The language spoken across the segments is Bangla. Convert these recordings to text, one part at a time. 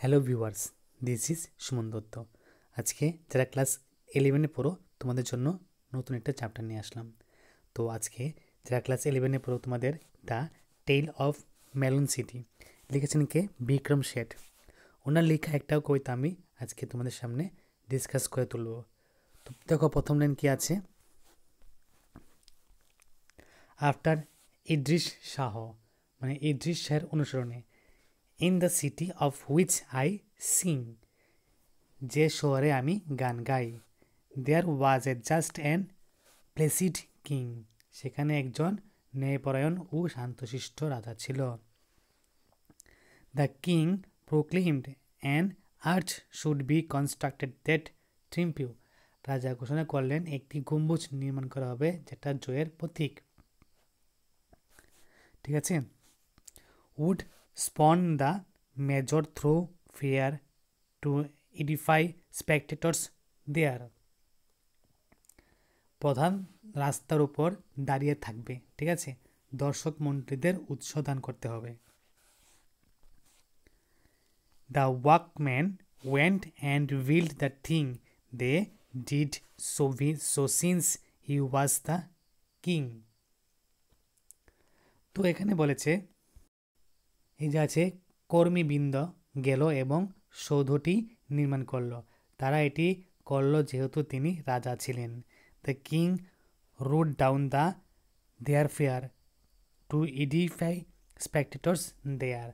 Hello viewers, this is Suman Dutta. আজকে যারা ক্লাস 11-এ পড়ো তোমাদের জন্য নতুন একটা চ্যাপ্টার নিয়ে আসলাম। তো আজকে যারা ক্লাস 11-এ পড়ো তোমাদের the tale of melon city লিখেছেন কে? বিক্রম শেঠ। ওনার লেখা একটা কবিতা আমি আজকে তোমাদের সামনে ডিসকাস করে তুলব। তো দেখো প্রথম লাইন কি আছে, আফটার ইদ্রিস শাহ, মানে ইদ্রিস শাহের অনুসরণে, in the city of which I sing, যে শহরে আমি গান গাই, there was a just and placid king, সেখানে একজন ন্যায়পরায়ণ ও শান্তশিষ্ট রাজা ছিল। The king proclaimed an arch should be constructed that triumph you, রাজা ঘোষণা করলেন একটি গম্বুজ নির্মাণ করা হবে যেটা জয়ের প্রতীক। ঠিক আছে, would span the major thoroughfare to edify spectators there, প্রধান রাস্তার উপর দাঁড়িয়ে থাকবে, ঠিক আছে, দর্শক মন্ডলীদের উৎস দান করতে হবে। The workman went and build the thing they did so since he was the king. তো এখানে বলেছে এই যে আছে কর্মীবৃন্দ গেল এবং সৌধটি নির্মাণ করলো, তারা এটি করলো যেহেতু তিনি রাজা ছিলেন। The king rode down the thoroughfare to edify spectators there,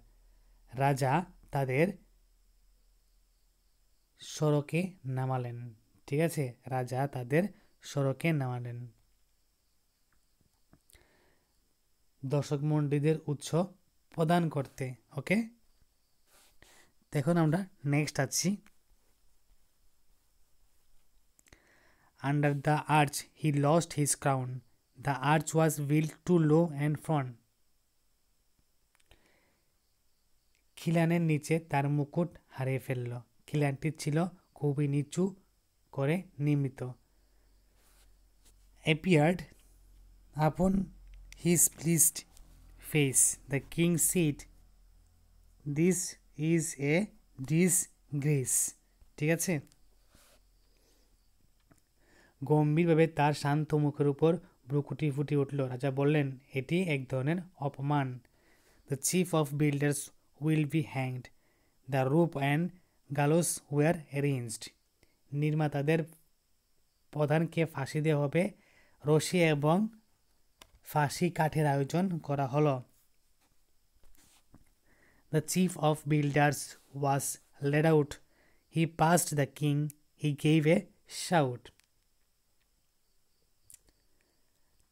রাজা তাদের সড়কে নামালেন, ঠিক আছে, রাজা তাদের সড়কে নামালেন দর্শক মণ্ডলীদের উৎস প্রদান করতে। ওকে, দেখুন আমরা নেক্সট আছি। Under the arch he lost his crown. The arch was built too low and front. খিলানের নিচে তার মুকুট হারিয়ে ফেলল, খিলানটি ছিল খুবই নিচু করে নির্মিত। Appeared upon his pleased face, the king said, this is a disgrace. ঠিক আছে, গম্ভীরভাবে তার শান্ত মুখের উপর ভ্রুকুটি ফুটে উঠল, রাজা বললেন এটি এক ধরনের অপমান। The chief of builders will be hanged, the rope and gallows were arranged, নির্মাতাদের প্রধানকে ফাঁসি দেওয়া হবে, রশি এবং ফাঁসি কাঠের আয়োজন করা হলো। The chief of builders was led out, he passed the king, he gave a shout.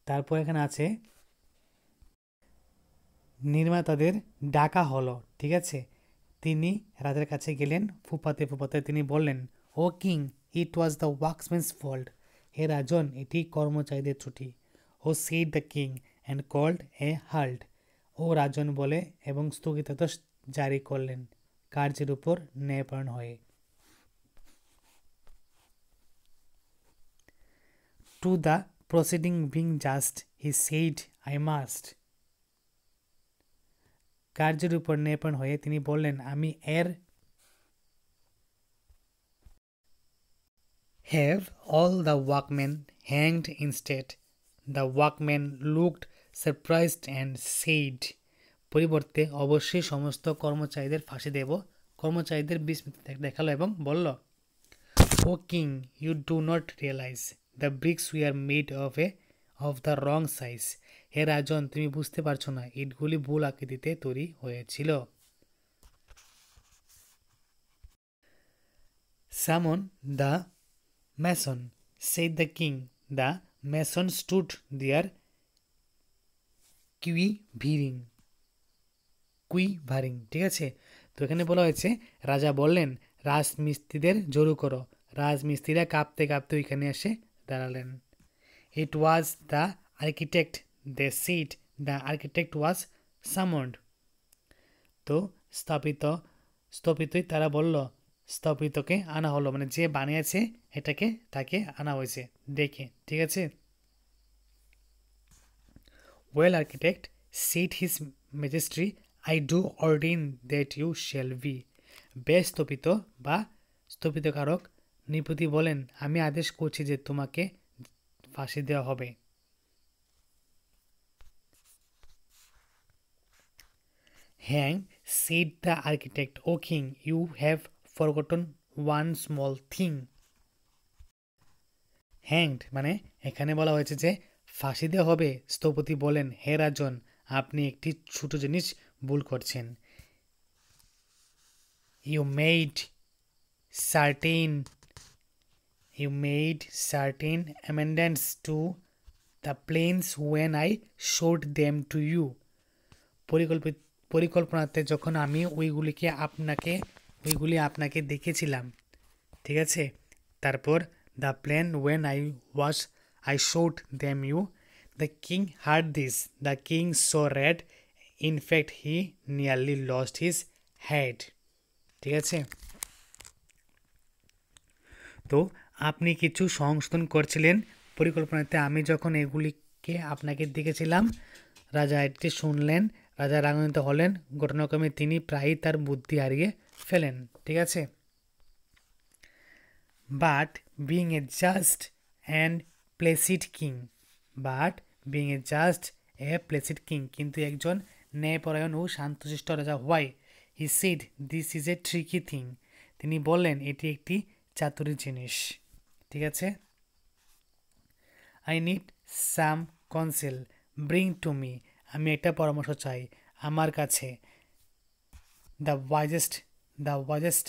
তারপর এখানে আছে নির্মাতাদের ডাকা হলো, ঠিক আছে, তিনি রাজার কাছে গেলেন, ফুপাতে ফুপাতে তিনি বললেন, O king, it was the workman's fault, হে রাজন এটি কর্মচারীদের ত্রুটি। O said the king and called a halt, ও রাজন বলে এবং স্থগিতাদেশ জারি করলেন কার্যের উপর ন্যায়পরায়ণ হয়ে। To the proceeding being just he said I must, কার্যের উপর ন্যায়পরায়ণ হয়ে তিনি বললেন আমি এর have all the workman hanged instead, the workman looked surprised and said, পরিবর্তে অবশ্যই সমস্ত কর্মচারীদের ফাঁসি দেব, কর্মচারীদের বিস্মিত দেখালো এবং বলল, O king, you do not realise the bricks we are made of the wrong size, হে রাজন তুমি বুঝতে পারছো না ইটগুলি ভুল আকৃতিতে তৈরি হয়েছিল। Summon the mason, said the king, the mason stood there quivering, ঠিক আছে, তো এখানে বলা হয়েছে রাজা বললেন রাজমিস্ত্রিদের জড়ো করো, রাজমিস্ত্রিরা কাঁপতে কাঁপতে ওইখানে এসে দাঁড়ালেন। It was the architect, they said, the architect was summoned, তো স্থপিতই তারা বলল স্থপিতকে আনা হলো, মানে যে বানিয়েছে এটাকে তাকে আনা হয়েছে ডেকে, ঠিক আছে। Well architect, said his majesty, I do ordain that you shall be বেশ স্থপিত বা স্থপিতকারক নৃপতি বলেন, আমি আদেশ করছি যে তোমাকে ফাঁসি দেওয়া হবে। Hang, said the architect, O king, you have forgotten one small thing. Hanged মানে এখানে বলা হয়েছে যে ফাঁসি দেওয়া হবে। স্থপতি বলেন, হে রাজন, আপনি একটি ছোট জিনিস ভুল করছেন। You made certain amendments to the plans when I showed them to you. পরিকল্পনাতে যখন আমি ওইগুলি আপনাকে দেখেছিলাম, ঠিক আছে। তারপর the plan when I showed them you, the king heard this, the king saw red, in fact he nearly lost his head. ঠিক আছে, তো আপনি কিছু সংশোধন করছিলেন পরিকল্পনাতে আমি যখন এগুলিকে আপনাকে দেখেছিলাম। রাজা এটি শুনলেন, রাজা রাগান্বিত হলেন, ঘটনাক্রমে তিনি প্রায়ই তার বুদ্ধি হারিয়ে ফেলেন। ঠিক আছে, but being a just and placid king, কিন্তু একজন ন্যায়পরায়ণ ও শান্তশিষ্ট রাজা why, he said this is a tricky thing, তিনি বললেন এটি একটি চাতুরি জিনিস। ঠিক আছে, I need some counsel, bring to me, আমি একটা পরামর্শ চাই আমার কাছে। The wisest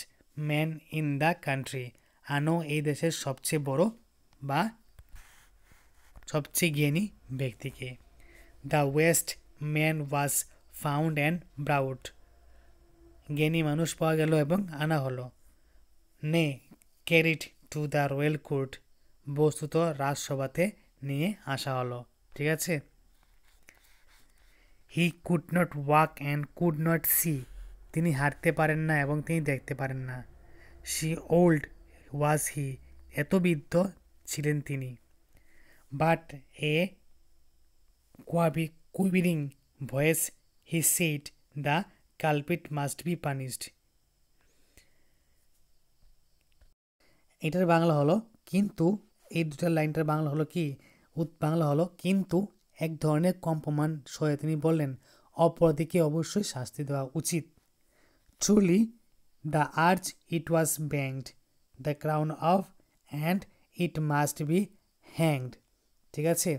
man in the country, আনো এই দেশের সবচেয়ে বড় বা সবচেয়ে জ্ঞানী ব্যক্তিকে। The wisest man was found and brought, জ্ঞানী মানুষ পাওয়া গেল এবং আনা হলো। নে carried to the royal court, বস্তুত রাজসভাতে নিয়ে আসা হলো। ঠিক আছে, he could not walk and could not see, তিনি হাঁটতে পারেন না এবং তিনি দেখতে পারেন না। সি ওল্ড ওয়াজ হি, এত বৃদ্ধ ছিলেন তিনি। But a quivering voice he said, the culprit must be punished. এটার বাংলা হলো কিন্তু, এই দুটার লাইনটার বাংলা হলো কি, বাংলা হলো কিন্তু এক ধরনের কম্পমান সয়ে তিনি বললেন অপরাধীকে অবশ্যই শাস্তি দেওয়া উচিত। Truly the arch it was banged, the crown of and it must be hanged. ঠিক আছে,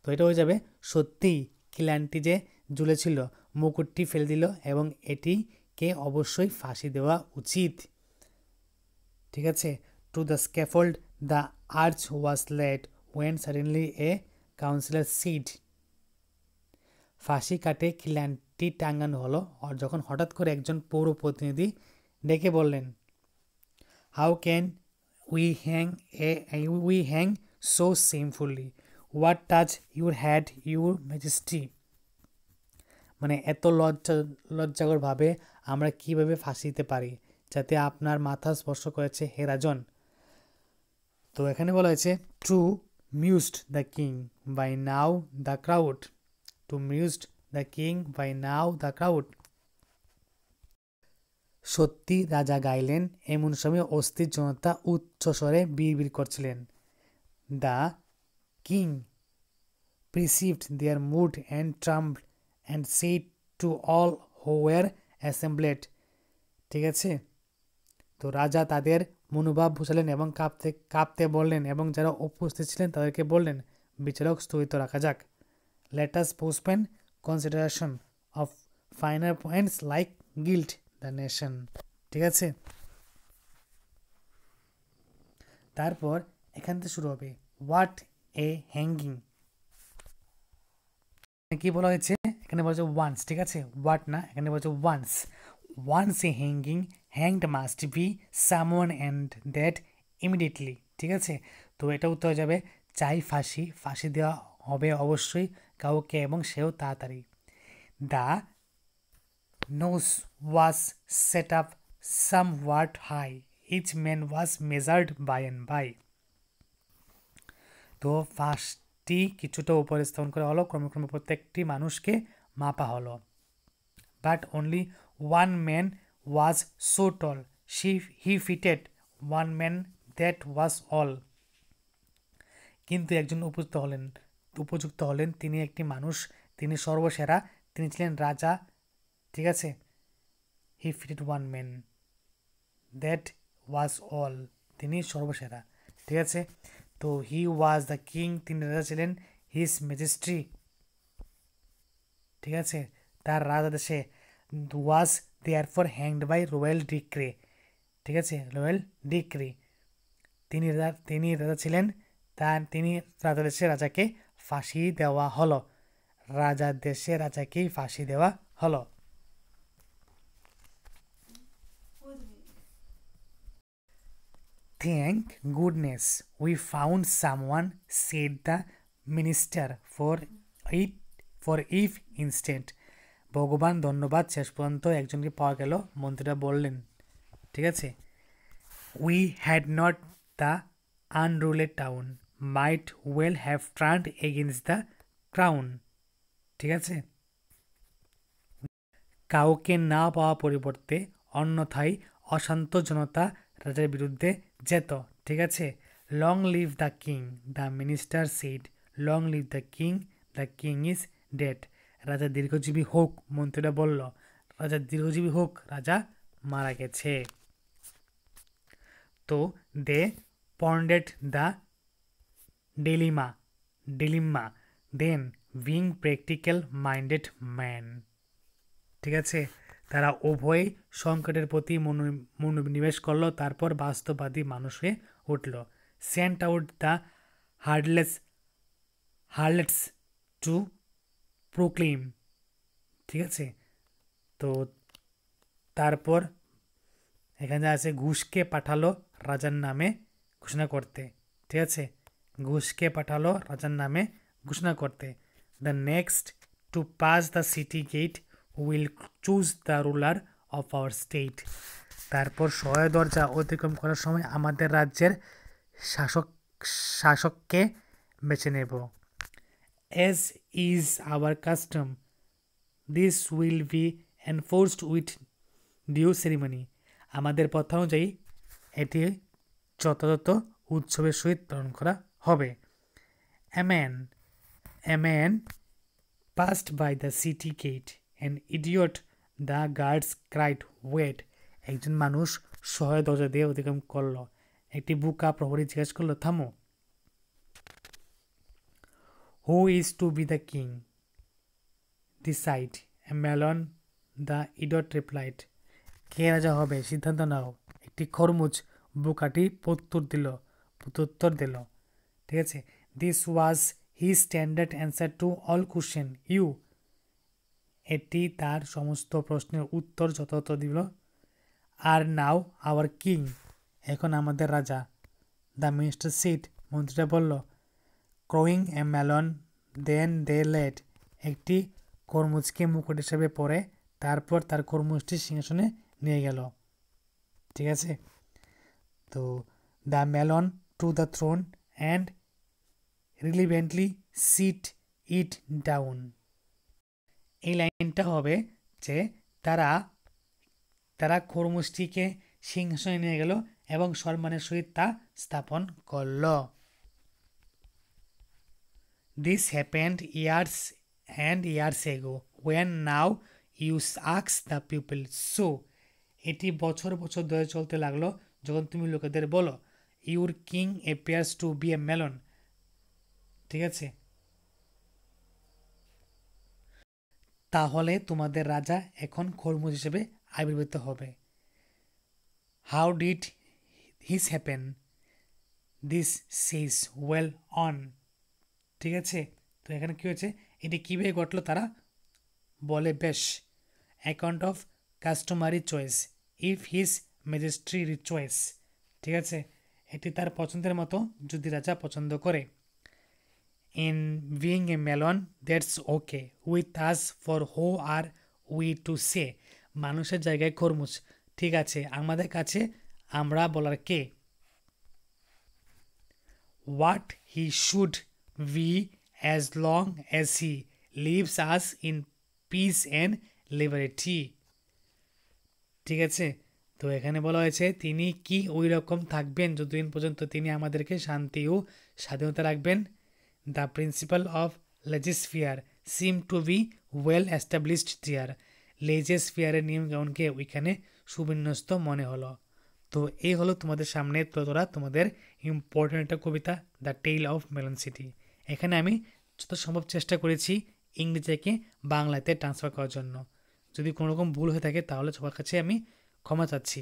তো এটা হয়ে যাবে সত্যিই খিলানটি যে ঝুলেছিল মুকুটটি ফেলে দিল এবং এটিকে অবশ্যই ফাঁসি দেওয়া উচিত। ঠিক আছে, to the scaffold the arch was led when suddenly a councillor said, ফাঁসি কাটে খিলানটি টাঙ্গানো হলো আর যখন হঠাৎ করে একজন পৌর প্রতিনিধি ডেকে বললেন, how can we hang so shamefully, what touch your head your majesty, মানে এত লজ্জাকরভাবে আমরা কিভাবে ফাঁসি দিতে পারি যাতে আপনার মাথা স্পর্শ করেছে হে রাজন। তো এখানে বলা হয়েছে to mused the king by now the crowd, to mused the king by now the crowd, সত্যি রাজা গাইলেন, এমন সময় অস্থির জনতা উচ্চস্বরে বিড়বিড় করছিলেন। The king perceived their mood and trembled and said to all who were assembled, ঠিক আছে, তো রাজা তাদের মনোভাব বুঝালেন এবং কাঁপতে কাঁপতে বললেন এবং যারা উপস্থিত ছিলেন তাদেরকে বললেন বিচারক স্থগিত রাখা যাক। Let us postpone consideration of final points like guilt the nation. ঠিক আছে, তারপর এখান থেকে শুরু হবে হোয়াট এ হ্যাঙ্গিং। কি বলা হয়েছে এখানে বলছে ওয়ান্স, ঠিক আছে, হোয়াট না, এখানে বলছে once a hanging, hanged must be someone and that immediately. ঠিক আছে, তো এটা উত্তর হয়ে যাবে চাই ফাঁসি দেওয়া হবে অবশ্যই কাউকে এবং সেও তাড়াতাড়ি। The noose was set up somewhat high, each man was measured by and by, তো ফাঁসটি কিছুটা উপরে স্থাপন করা হলো, ক্রমে ক্রমে প্রত্যেকটি মানুষকে মাপা হলো। But only one man was so tall, he fitted one man, that was all. কিন্তু একজন উপযুক্ত হলেন, তিনি একটি মানুষ, তিনি সর্বসেরা, তিনি ছিলেন রাজা, ঠিক আছে। He fitted one man, that was all, তিনি সর্বসেরা, ঠিক আছে। তো হি ওয়াজ দ্য কিং, তিনি রাজা ছিলেন। হিজ ম্যাজেস্ট্রি, ঠিক আছে, তার রাজাদেশে, was therefore hanged by royal decree, ঠিক আছে, রয়্যাল ডিক্রি, তিনি রাজা ছিলেন, তিনি রাজাদেশে রাজাকে ফাঁসি দেওয়া হলো, রাজার দেশে রাজাকেই ফাঁসি দেওয়া হলো। Thank goodness we found someone, said the minister, for if instant. ভগবান ধন্যবাদ, শেষ পর্যন্ত একজনকে পাওয়া গেল, মন্ত্রীরা বললেন, ঠিক আছে। We had not the unruly town, might well have turned against the crown, ঠিক আছে। কাউকে না পাওয়া পরিবর্তে অন্যথায় অশান্ত জনতা রাজার বিরুদ্ধে যেত, ঠিক আছে। Long live the king, the minister said, long live the king is dead. রাজা দীর্ঘজীবী হোক, মন্ত্রীরা বলল, রাজা দীর্ঘজীবী হোক, রাজা মারা গেছে। তো they pondered the dilemma then being practical minded man, ঠিক আছে। তারা উভয় সংকটের প্রতি মনোনিবেশ করলো, তারপর বাস্তববাদী মানুষ হয়ে উঠল। Sent out the heralds to proclaim, ঠিক আছে। তো তারপর এখানে আছে ঘুষকে পাঠালো রাজার নামে ঘোষণা করতে, ঠিক আছে, ঘুষকে পাঠালো রাজার নামে ঘোষণা করতে। The next to pass the city gate will choose the ruler of our state. তারপর শহর দরজা অতিক্রম করার সময় আমাদের রাজ্যের শাসককে বেছে নেব। As is our custom, this will be enforced with due ceremony. আমাদের প্রথা অনুযায়ী এটি যথাযথ উৎসবের সহিত পালন করা হবে। A man passed by the city gate, an idiot, the guards cried, wait. একজন মানুষ শহরের দরজা দিয়ে অতিক্রম করলো, একটি বুকা প্রহরী জিজ্ঞেস করলো, থামো। Who is to be the king? Decide. A melon, the idiot replied. কে রাজা হবে সিদ্ধান্ত নাও। একটি খরমুজ বুকাটি প্রত্যুত্তর দিল, ঠিক আছে। This was he standard answer to all question, you. এটি তার সমস্ত প্রশ্নের উত্তর যথাযথ দিল। আর নাও আওয়ার কিং, এখন আমাদের রাজা। দ্য মিনিস্টার সেড, মন্ত্রীরা বলল। ক্রোয়িং এ মেলন দেন দে লেড, একটি খরমুজকে মুকুট হিসেবে পরে তারপর তার খরমুজটি সিংহাসনে নিয়ে গেল, ঠিক আছে। তো the melon to the throne and reverently sit it down. এই লাইনটা হবে যে তারা খরমুজটিকে সিংহাসনে নিয়ে গেল এবং সম্মানের সহিত তা স্থাপন করল। This happened years and years ago, when now you ask the people so. এটি বছর বছর ধরে চলতে লাগলো, যখন তুমি লোকেদের বলো, your king appears to be a melon, ঠিক আছে। তাহলে তোমাদের রাজা এখন খরমুজ হিসেবে আবির্ভূত হবে। How did his happen? This Sage well on, ঠিক আছে। তো এখানে কী হয়েছে, এটি কীভাবে ঘটলো তারা বলে, বেশ। Account of customary choice, if his majesty choice, ঠিক আছে, এটি তার পছন্দের মতো যদি রাজা পছন্দ করে। In being a melon that's okay with us, for who are we to say. মানুষের জায়গায় খরমুজ, ঠিক আছে, আমাদের কাছে আমরা বলার কে। What he should be as long as he leaves us in peace and liberty, ঠিক আছে? তো এখানে বলা হয়েছে তিনি কি ওই রকম থাকবেন যতদিন পর্যন্ত তিনি আমাদেরকে শান্তি ও স্বাধীনতা রাখবেন। The principle of laissez-faire seem to be well established there. লেজিসফিয়ারের নিয়মকানুনকে ওইখানে সুবিন্যস্ত মনে হলো। তো এই হলো তোমাদের সামনে তুলে ধরা তোমাদের ইম্পর্টেন্ট একটা কবিতা, the tale of melon City. এখানে আমি যত সম্ভব চেষ্টা করেছি ইংরেজি থেকে বাংলাতে ট্রান্সফার করার জন্য। যদি কোনো রকম ভুল হয়ে থাকে তাহলে সবার কাছে আমি ক্ষমা চাচ্ছি।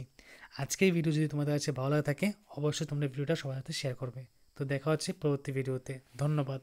আজকের ভিডিও যদি তোমাদের কাছে ভালো লাগে থাকে অবশ্যই তোমরা ভিডিওটা সবার সাথে শেয়ার করবে। তো দেখা হচ্ছে পরবর্তী ভিডিওতে। ধন্যবাদ।